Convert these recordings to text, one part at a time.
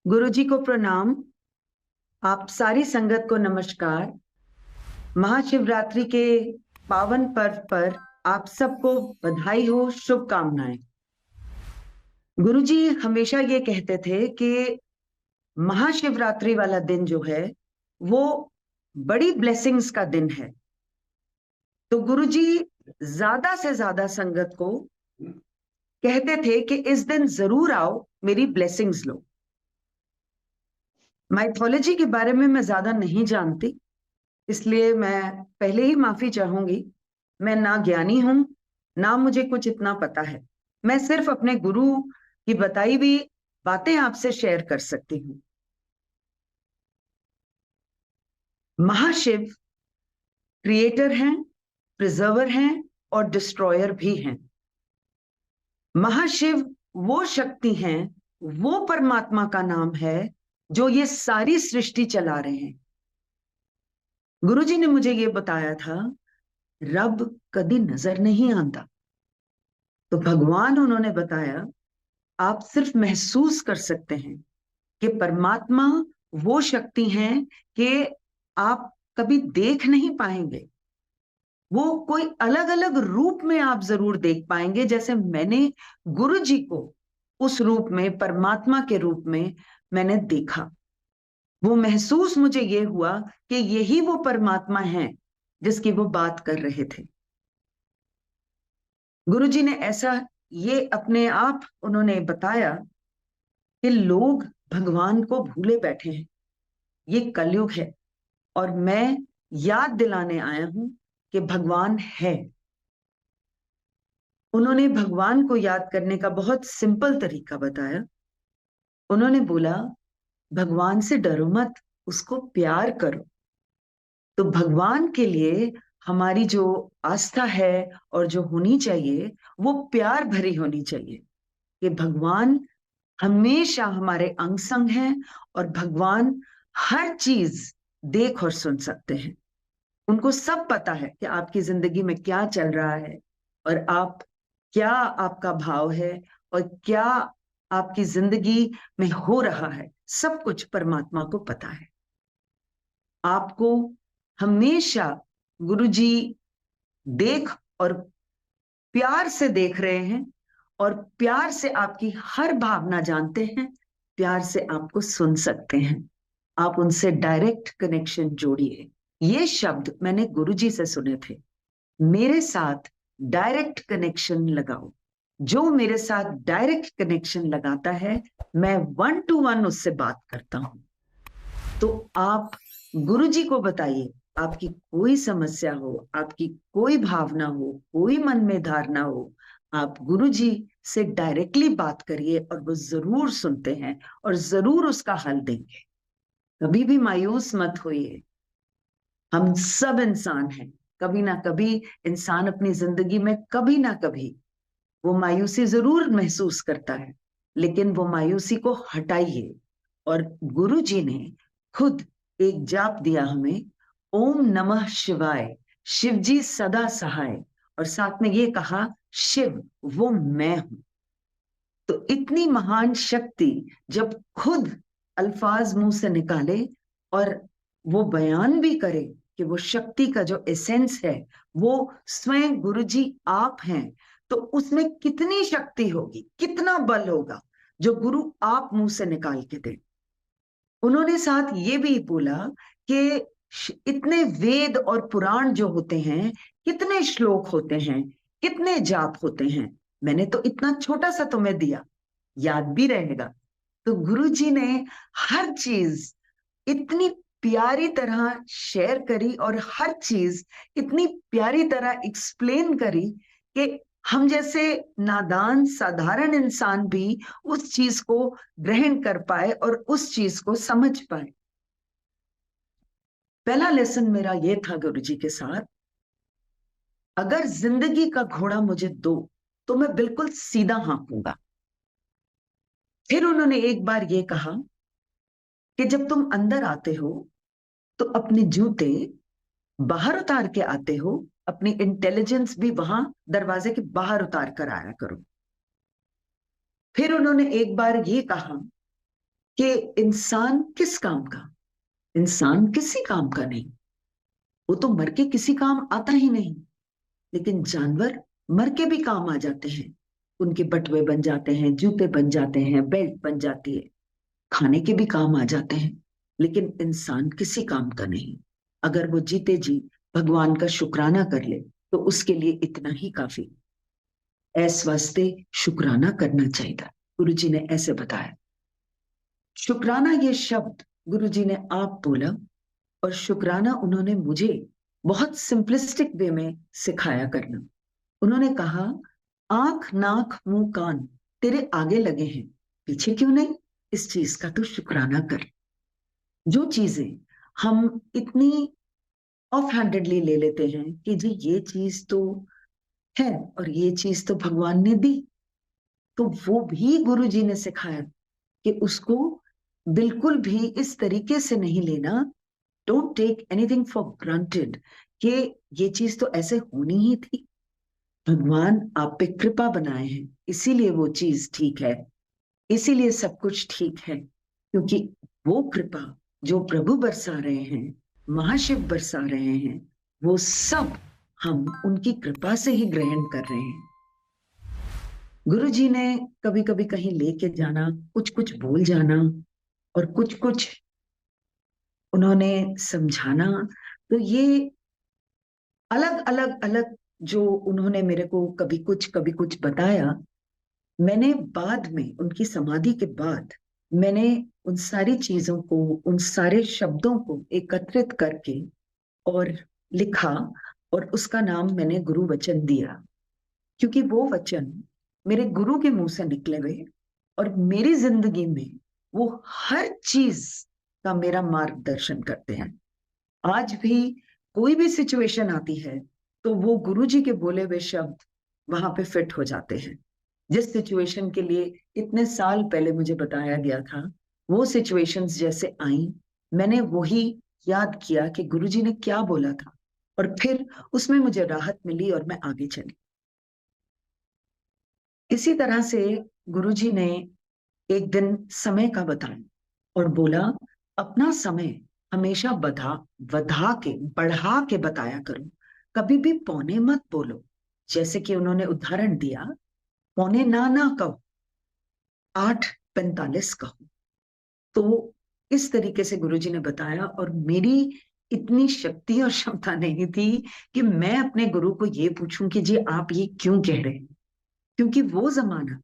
गुरुजी को प्रणाम। आप सारी संगत को नमस्कार। महाशिवरात्रि के पावन पर्व पर आप सबको बधाई हो, शुभकामनाएं। गुरुजी हमेशा ये कहते थे कि महाशिवरात्रि वाला दिन जो है वो बड़ी ब्लेसिंग्स का दिन है। तो गुरुजी ज्यादा से ज्यादा संगत को कहते थे कि इस दिन जरूर आओ, मेरी ब्लेसिंग्स लो। माइथोलॉजी के बारे में मैं ज्यादा नहीं जानती, इसलिए मैं पहले ही माफी चाहूंगी। मैं ना ज्ञानी हूं, ना मुझे कुछ इतना पता है। मैं सिर्फ अपने गुरु की बताई हुई बातें आपसे शेयर कर सकती हूँ। महाशिव क्रिएटर हैं, प्रिजर्वर हैं और डिस्ट्रॉयर भी हैं। महाशिव वो शक्ति हैं, वो परमात्मा का नाम है जो ये सारी सृष्टि चला रहे हैं। गुरुजी ने मुझे ये बताया था, रब कभी नजर नहीं आता। तो भगवान उन्होंने बताया, आप सिर्फ महसूस कर सकते हैं कि परमात्मा वो शक्ति है कि आप कभी देख नहीं पाएंगे। वो कोई अलग अलग रूप में आप जरूर देख पाएंगे, जैसे मैंने गुरु जी को उस रूप में, परमात्मा के रूप में मैंने देखा। वो महसूस मुझे ये हुआ कि यही वो परमात्मा है जिसकी वो बात कर रहे थे। गुरुजी ने ऐसा ये अपने आप उन्होंने बताया कि लोग भगवान को भूले बैठे हैं। ये कलयुग है और मैं याद दिलाने आया हूं कि भगवान है। उन्होंने भगवान को याद करने का बहुत सिंपल तरीका बताया। उन्होंने बोला, भगवान से डरो मत, उसको प्यार करो। तो भगवान के लिए हमारी जो आस्था है और जो होनी चाहिए वो प्यार भरी होनी चाहिए कि भगवान हमेशा हमारे अंग संग हैं और भगवान हर चीज देख और सुन सकते हैं। उनको सब पता है कि आपकी जिंदगी में क्या चल रहा है और आप क्या, आपका भाव है और क्या आपकी जिंदगी में हो रहा है। सब कुछ परमात्मा को पता है। आपको हमेशा गुरुजी देख और प्यार से देख रहे हैं और प्यार से आपकी हर भावना जानते हैं, प्यार से आपको सुन सकते हैं। आप उनसे डायरेक्ट कनेक्शन जोड़िए। ये शब्द मैंने गुरुजी से सुने थे, मेरे साथ डायरेक्ट कनेक्शन लगाओ। जो मेरे साथ डायरेक्ट कनेक्शन लगाता है, मैं 1 to 1 उससे बात करता हूं। तो आप गुरुजी को बताइए, आपकी कोई समस्या हो, आपकी कोई भावना हो, कोई मन में धारणा हो, आप गुरुजी से डायरेक्टली बात करिए और वो जरूर सुनते हैं और जरूर उसका हल देंगे। कभी भी मायूस मत होइए। हम सब इंसान हैं, कभी ना कभी इंसान अपनी जिंदगी में कभी ना कभी वो मायूसी जरूर महसूस करता है, लेकिन वो मायूसी को हटाइए। और गुरु जी ने खुद एक जाप दिया हमें, ओम नमः शिवाय, शिव जी सदा सहाय, और साथ में ये कहा, शिव वो मैं हूं। तो इतनी महान शक्ति जब खुद अल्फाज मुंह से निकाले और वो बयान भी करे कि वो शक्ति का जो एसेंस है वो स्वयं गुरुजी आप हैं, तो उसमें कितनी शक्ति होगी, कितना बल होगा जो गुरु आप मुंह से निकाल के दे। उन्होंने साथ ये भी बोला कि इतने वेद और पुराण जो होते हैं, कितने श्लोक होते हैं, कितने जाप होते हैं, मैंने तो इतना छोटा सा तुम्हें दिया, याद भी रहेगा। तो गुरु जी ने हर चीज इतनी प्यारी तरह शेयर करी और हर चीज इतनी प्यारी तरह एक्सप्लेन करी कि हम जैसे नादान साधारण इंसान भी उस चीज को ग्रहण कर पाए और उस चीज को समझ पाए। पहला लेसन मेरा यह था गुरुजी के साथ, अगर जिंदगी का घोड़ा मुझे दो तो मैं बिल्कुल सीधा हाँकूंगा। फिर उन्होंने एक बार यह कहा कि जब तुम अंदर आते हो तो अपने जूते बाहर उतार के आते हो, अपनी इंटेलिजेंस भी वहां दरवाजे के बाहर उतार कर आया करो। फिर उन्होंने एक बार ये कहा कि इंसान किस काम का, इंसान किसी काम का नहीं, वो तो मर के किसी काम आता ही नहीं। लेकिन जानवर मर के भी काम आ जाते हैं, उनके बटुए बन जाते हैं, जूते बन जाते हैं, बेल्ट बन जाती है, खाने के भी काम आ जाते हैं। लेकिन इंसान किसी काम का नहीं। अगर वो जीते जी भगवान का शुक्राना कर ले तो उसके लिए इतना ही काफी। ऐस वास्ते शुक्राना करना चाहिए। गुरु जी ने ऐसे बताया। शुक्राना ये शब्द गुरु जी ने आप बोला, और शुक्राना उन्होंने मुझे बहुत सिंपलिस्टिक वे में सिखाया करना। उन्होंने कहा, आंख नाक मुंह कान तेरे आगे लगे हैं, पीछे क्यों नहीं? इस चीज का तो शुक्राना कर। जो चीजें हम इतनी ऑफ हैंडेडली ले लेते हैं कि जी ये चीज तो है और ये चीज तो भगवान ने दी, तो वो भी गुरु जी ने सिखाया कि उसको बिल्कुल भी इस तरीके से नहीं लेना। Don't take anything for granted कि ये चीज तो ऐसे होनी ही थी। भगवान आप पे कृपा बनाए हैं, इसीलिए वो चीज ठीक है, इसीलिए सब कुछ ठीक है। क्योंकि वो कृपा जो प्रभु बरसा रहे हैं, महाशिव बरसा रहे हैं, वो सब हम उनकी कृपा से ही ग्रहण कर रहे हैं। गुरु जी ने कभी कभी कहीं लेके जाना, कुछ कुछ बोल जाना, और कुछ कुछ उन्होंने समझाना। तो ये अलग अलग अलग जो उन्होंने मेरे को कभी कुछ बताया, मैंने बाद में उनकी समाधि के बाद मैंने उन सारी चीजों को, उन सारे शब्दों को एकत्रित करके और लिखा, और उसका नाम मैंने गुरु वचन दिया। क्योंकि वो वचन मेरे गुरु के मुंह से निकले हुए, और मेरी जिंदगी में वो हर चीज का मेरा मार्गदर्शन करते हैं। आज भी कोई भी सिचुएशन आती है तो वो गुरु जी के बोले हुए शब्द वहां पे फिट हो जाते हैं। जिस सिचुएशन के लिए इतने साल पहले मुझे बताया गया था, वो सिचुएशंस जैसे आई, मैंने वही याद किया कि गुरुजी ने क्या बोला था, और फिर उसमें मुझे राहत मिली और मैं आगे चली। इसी तरह से गुरुजी ने एक दिन समय का बताया और बोला, अपना समय हमेशा बधा वधा के बढ़ा के बताया करो, कभी भी पौने मत बोलो। जैसे कि उन्होंने उदाहरण दिया, पौने ना कहो, 8:45 कहो। तो इस तरीके से गुरुजी ने बताया, और मेरी इतनी शक्ति और क्षमता नहीं थी कि मैं अपने गुरु को ये पूछूं कि जी आप ये क्यों कह रहे हैं। क्योंकि वो जमाना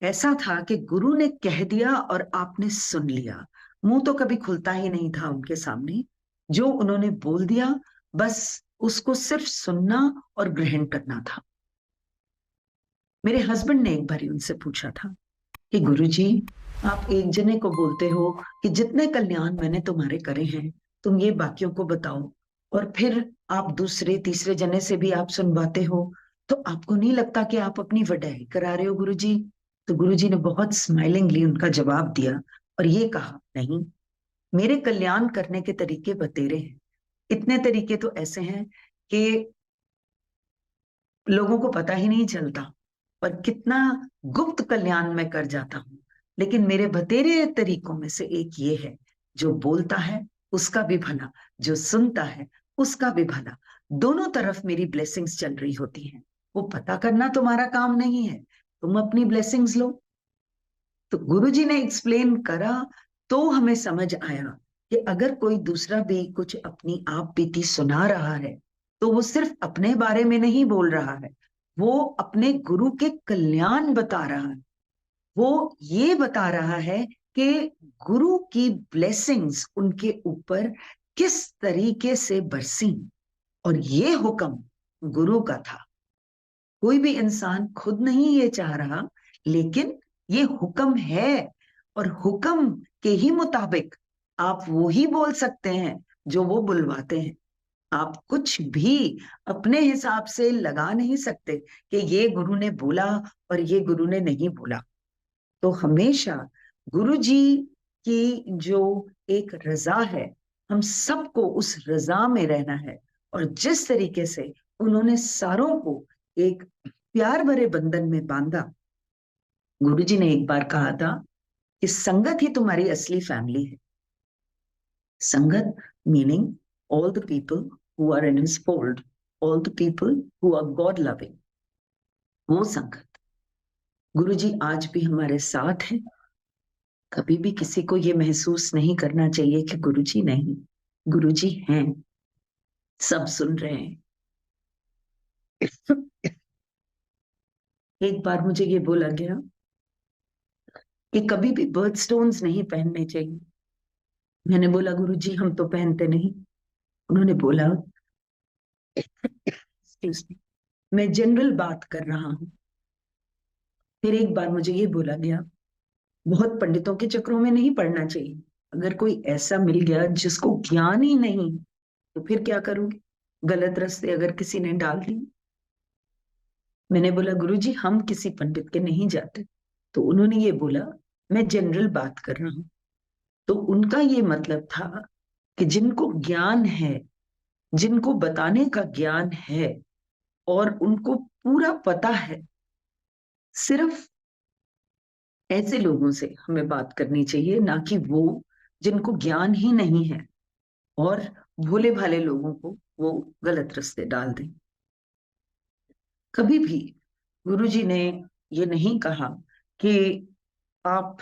ऐसा था कि गुरु ने कह दिया और आपने सुन लिया। मुंह तो कभी खुलता ही नहीं था उनके सामने। जो उन्होंने बोल दिया, बस उसको सिर्फ सुनना और ग्रहण करना था। मेरे हस्बैंड ने एक बार उनसे पूछा था कि गुरुजी, आप एक जने को बोलते हो कि जितने कल्याण मैंने तुम्हारे करे हैं तुम ये बाकियों को बताओ, और फिर आप दूसरे तीसरे जने से भी आप सुनवाते हो, तो आपको नहीं लगता कि आप अपनी वड्याई करा रहे हो गुरुजी? तो गुरुजी ने बहुत स्माइलिंगली उनका जवाब दिया और ये कहा, नहीं, मेरे कल्याण करने के तरीके बतेरे हैं। इतने तरीके तो ऐसे हैं कि लोगों को पता ही नहीं चलता, और कितना गुप्त कल्याण मैं कर जाता हूं। लेकिन मेरे बतेरे तरीकों में से एक ये है, जो बोलता है उसका भी भला, जो सुनता है उसका भी भला, दोनों तरफ मेरी ब्लेसिंग्स चल रही होती हैं। वो पता करना तुम्हारा काम नहीं है, तुम अपनी ब्लेसिंग्स लो। तो गुरुजी ने एक्सप्लेन करा, तो हमें समझ आया कि अगर कोई दूसरा भी कुछ अपनी आप बीती सुना रहा है, तो वो सिर्फ अपने बारे में नहीं बोल रहा है, वो अपने गुरु के कल्याण बता रहा है। वो ये बता रहा है कि गुरु की ब्लेसिंग्स उनके ऊपर किस तरीके से बरसी, और ये हुक्म गुरु का था। कोई भी इंसान खुद नहीं ये चाह रहा, लेकिन ये हुक्म है, और हुक्म के ही मुताबिक आप वो ही बोल सकते हैं जो वो बुलवाते हैं। आप कुछ भी अपने हिसाब से लगा नहीं सकते कि ये गुरु ने बोला और ये गुरु ने नहीं बोला। तो हमेशा गुरु जी की जो एक रजा है, हम सबको उस रजा में रहना है। और जिस तरीके से उन्होंने सारों को एक प्यार भरे बंधन में बांधा, गुरु जी ने एक बार कहा था कि संगत ही तुम्हारी असली फैमिली है। संगत meaning all the people who are in his fold, all the people who are God loving, वो संगत। गुरुजी आज भी हमारे साथ हैं। कभी भी किसी को ये महसूस नहीं करना चाहिए कि गुरुजी नहीं, गुरुजी हैं, सब सुन रहे हैं। एक बार मुझे ये बोला गया कि कभी भी बर्थ स्टोन्स नहीं पहनने चाहिए। मैंने बोला गुरुजी हम तो पहनते नहीं। उन्होंने बोला एक्सक्यूज मी, मैं जनरल बात कर रहा हूं। फिर एक बार मुझे ये बोला गया बहुत पंडितों के चक्रों में नहीं पड़ना चाहिए। अगर कोई ऐसा मिल गया जिसको ज्ञान ही नहीं तो फिर क्या करोगे? गलत रास्ते अगर किसी ने डाल दी। मैंने बोला गुरुजी हम किसी पंडित के नहीं जाते। तो उन्होंने ये बोला मैं जनरल बात कर रहा हूं। तो उनका ये मतलब था कि जिनको ज्ञान है, जिनको बताने का ज्ञान है और उनको पूरा पता है, सिर्फ ऐसे लोगों से हमें बात करनी चाहिए, ना कि वो जिनको ज्ञान ही नहीं है और भोले भाले लोगों को वो गलत रास्ते डाल दें। कभी भी गुरुजी ने ये नहीं कहा कि आप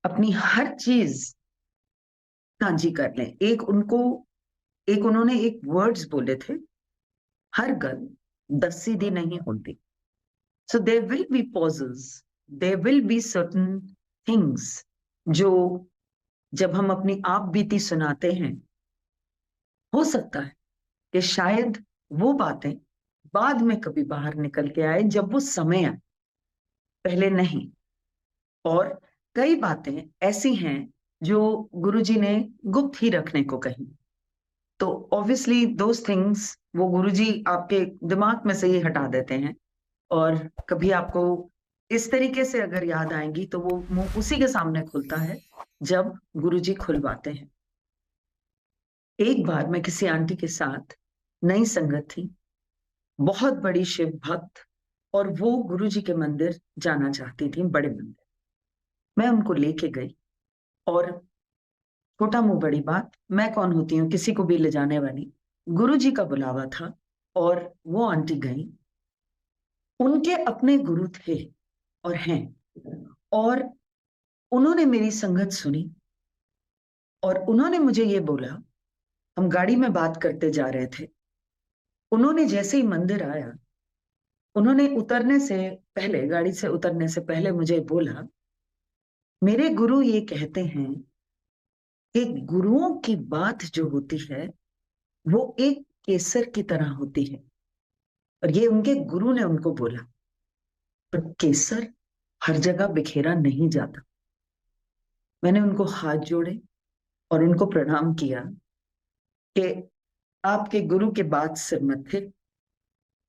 अपनी हर चीज साझी कर लें। एक उन्होंने एक वर्ड्स बोले थे, हर गल 10 सीधी नहीं होती। So there will be pauses, there will be certain things जो जब हम अपनी आप बीती सुनाते हैं, हो सकता है कि शायद वो बातें बाद में कभी बाहर निकल के आए जब वो समय आए, पहले नहीं। और कई बातें ऐसी हैं जो गुरुजी ने गुप्त ही रखने को कही। तो ऑब्वियसली दोज थिंग्स वो गुरुजी आपके दिमाग में से ही हटा देते हैं और कभी आपको इस तरीके से अगर याद आएंगी तो वो मुंह उसी के सामने खुलता है जब गुरुजी खुलवाते हैं। एक बार मैं किसी आंटी के साथ, नई संगत थी, बहुत बड़ी शिव भक्त, और वो गुरुजी के मंदिर जाना चाहती थी, बड़े मंदिर। मैं उनको लेके गई और छोटा मुंह बड़ी बात, मैं कौन होती हूँ किसी को भी ले जाने वाली। गुरुजी का बुलावा था और वो आंटी गई। उनके अपने गुरु थे और हैं, और उन्होंने मेरी संगत सुनी और उन्होंने मुझे ये बोला, हम गाड़ी में बात करते जा रहे थे, उन्होंने जैसे ही मंदिर आया, उन्होंने उतरने से पहले, गाड़ी से उतरने से पहले मुझे बोला, मेरे गुरु ये कहते हैं कि गुरुओं की बात जो होती है वो एक केसर की तरह होती है। और ये उनके गुरु ने उनको बोला, पर केसर हर जगह बिखेरा नहीं जाता। मैंने उनको हाथ जोड़े और उनको प्रणाम किया कि आपके गुरु के बात सिर मत थे,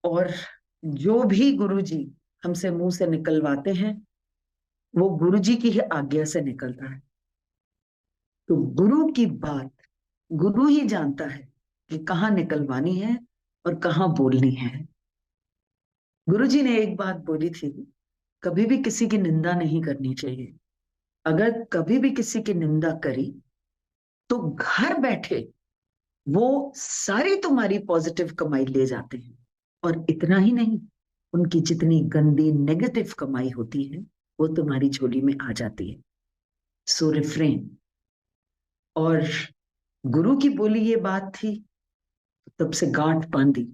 और जो भी गुरुजी हमसे मुंह से निकलवाते हैं वो गुरुजी की ही आज्ञा से निकलता है। तो गुरु की बात गुरु ही जानता है कि कहाँ निकलवानी है और कहाँ बोलनी है। गुरुजी ने एक बात बोली थी, कभी भी किसी की निंदा नहीं करनी चाहिए। अगर कभी भी किसी की निंदा करी तो घर बैठे वो सारी तुम्हारी पॉजिटिव कमाई ले जाते हैं, और इतना ही नहीं, उनकी जितनी गंदी नेगेटिव कमाई होती है वो तुम्हारी झोली में आ जाती है। सो रिफ्रेन। और गुरु की बोली ये बात थी, तब से गांठ बांधी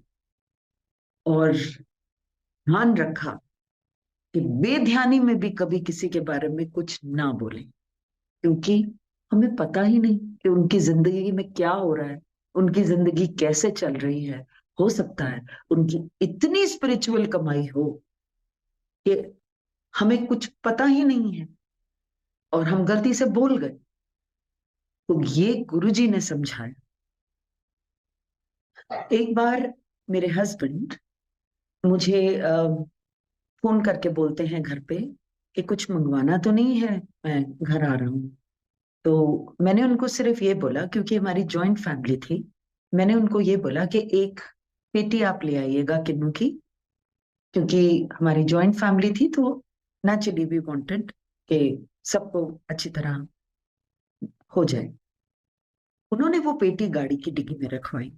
और ध्यान रखा कि बेध्यानी में भी कभी किसी के बारे में कुछ ना बोले, क्योंकि हमें पता ही नहीं कि उनकी जिंदगी में क्या हो रहा है, उनकी जिंदगी कैसे चल रही है। हो सकता है उनकी इतनी स्पिरिचुअल कमाई हो कि हमें कुछ पता ही नहीं है और हम गलती से बोल गए। तो ये गुरुजी ने समझाया। एक बार मेरे हस्बैंड मुझे फोन करके बोलते हैं घर पे कि कुछ मंगवाना तो नहीं है, मैं घर आ रहा हूँ। तो मैंने उनको सिर्फ ये बोला, क्योंकि हमारी जॉइंट फैमिली थी, मैंने उनको ये बोला कि एक पेटी आप ले आइएगा किन्नू की, क्योंकि हमारी जॉइंट फैमिली थी तो नेचुरली वी वांटेड कि सबको अच्छी तरह हो जाए। उन्होंने वो पेटी गाड़ी की डिग्गी में रखवाई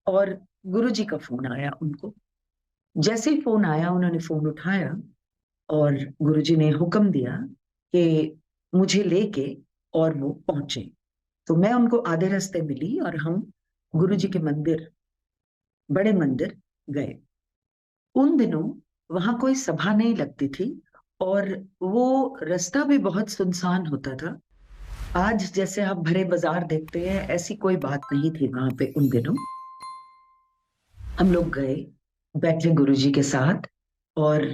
और गुरुजी का फोन आया उनको। जैसे ही फोन आया उन्होंने फोन उठाया और गुरुजी ने हुक्म दिया कि मुझे लेके और वो पहुंचे। तो मैं उनको आधे रास्ते मिली और हम गुरुजी के मंदिर, बड़े मंदिर गए। उन दिनों वहां कोई सभा नहीं लगती थी और वो रास्ता भी बहुत सुनसान होता था। आज जैसे आप भरे बाजार देखते हैं, ऐसी कोई बात नहीं थी वहां पे उन दिनों। हम लोग गए, बैठे गुरुजी के साथ, और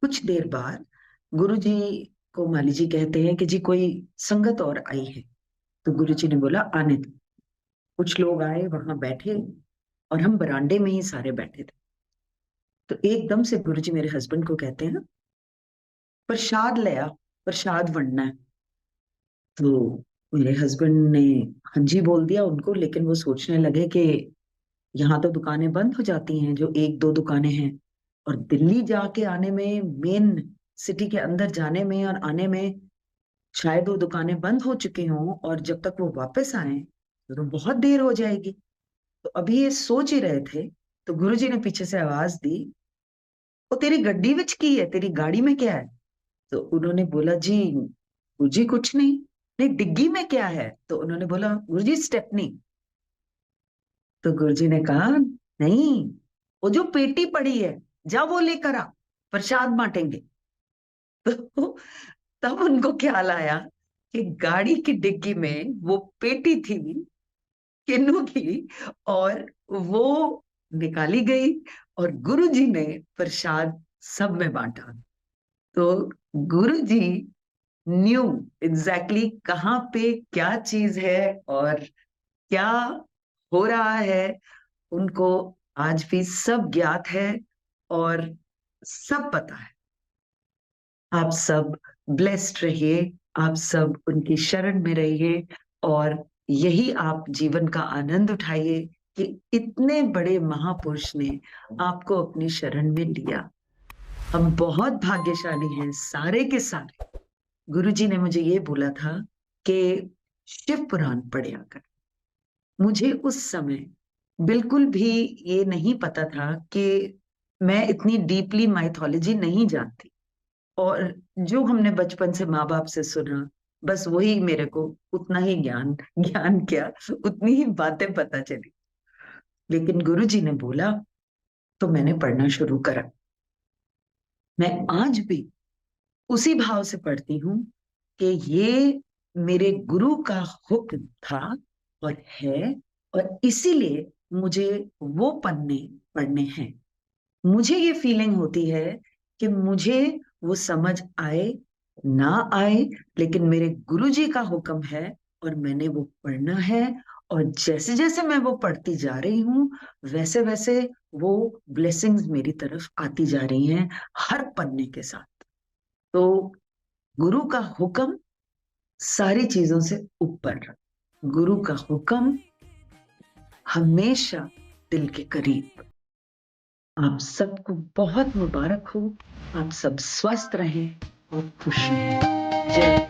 कुछ देर बाद गुरुजी को माली जी कहते हैं कि जी कोई संगत और आई है। तो गुरुजी ने बोला आने दो। कुछ लोग आए, वहां बैठे, और हम बरामदे में ही सारे बैठे थे। तो एकदम से गुरुजी मेरे हस्बैंड को कहते हैं, प्रसाद ले आ, प्रसाद वंडना है। तो मेरे हस्बैंड ने हाँ जी बोल दिया उनको, लेकिन वो सोचने लगे कि यहाँ तो दुकानें बंद हो जाती हैं, जो एक दो दुकानें हैं, और दिल्ली जाके आने में, मेन सिटी के अंदर जाने में और आने में शायद वो दुकानें बंद हो चुकी हों, और जब तक वो वापस आए तो बहुत देर हो जाएगी। तो अभी ये सोच ही रहे थे, तो गुरुजी ने पीछे से आवाज दी, वो तेरी गड्डी विच की है, तेरी गाड़ी में क्या है? तो उन्होंने बोला जी गुरुजी कुछ नहीं। नहीं, डिग्गी में क्या है? तो उन्होंने बोला गुरुजी स्टेपनी। तो गुरुजी ने कहा नहीं, वो जो पेटी पड़ी है, जा वो लेकर आ, प्रसाद बांटेंगे। तो तब उनको ख्याल आया कि गाड़ी की डिग्गी में वो पेटी थी किन्नू की, और वो निकाली गई और गुरुजी ने प्रसाद सब में बांटा। तो गुरुजी न्यू एग्जैक्टली कहाँ पे क्या चीज है और क्या हो रहा है, उनको आज भी सब ज्ञात है और सब पता है। आप सब ब्लेस्ड रहिए, आप सब उनकी शरण में रहिए, और यही आप जीवन का आनंद उठाइए कि इतने बड़े महापुरुष ने आपको अपनी शरण में लिया। हम बहुत भाग्यशाली हैं सारे के सारे। गुरुजी ने मुझे ये बोला था कि शिव पुराण पढ़ा कर। मुझे उस समय बिल्कुल भी ये नहीं पता था कि मैं इतनी डीपली माइथोलॉजी नहीं जानती, और जो हमने बचपन से माँ बाप से सुना, बस वही मेरे को उतना ही ज्ञान, ज्ञान क्या, उतनी ही बातें पता चली। लेकिन गुरुजी ने बोला तो मैंने पढ़ना शुरू करा। मैं आज भी उसी भाव से पढ़ती हूँ कि ये मेरे गुरु का हुक्म था और है, और इसीलिए मुझे वो पन्ने पढ़ने हैं। मुझे ये फीलिंग होती है कि मुझे वो समझ आए ना आए, लेकिन मेरे गुरुजी का हुक्म है और मैंने वो पढ़ना है। और जैसे जैसे मैं वो पढ़ती जा रही हूँ, वैसे वैसे वो ब्लेसिंग्स मेरी तरफ आती जा रही हैं हर पन्ने के साथ। तो गुरु का हुक्म सारी चीजों से ऊपर। गुरु का हुक्म हमेशा दिल के करीब। आप सबको बहुत मुबारक हो। आप सब स्वस्थ रहें और खुश रहें। जय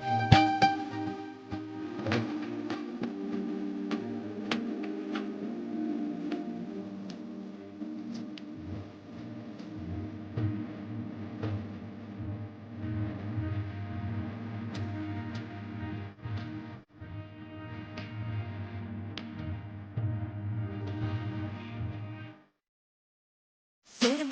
Sit 'em,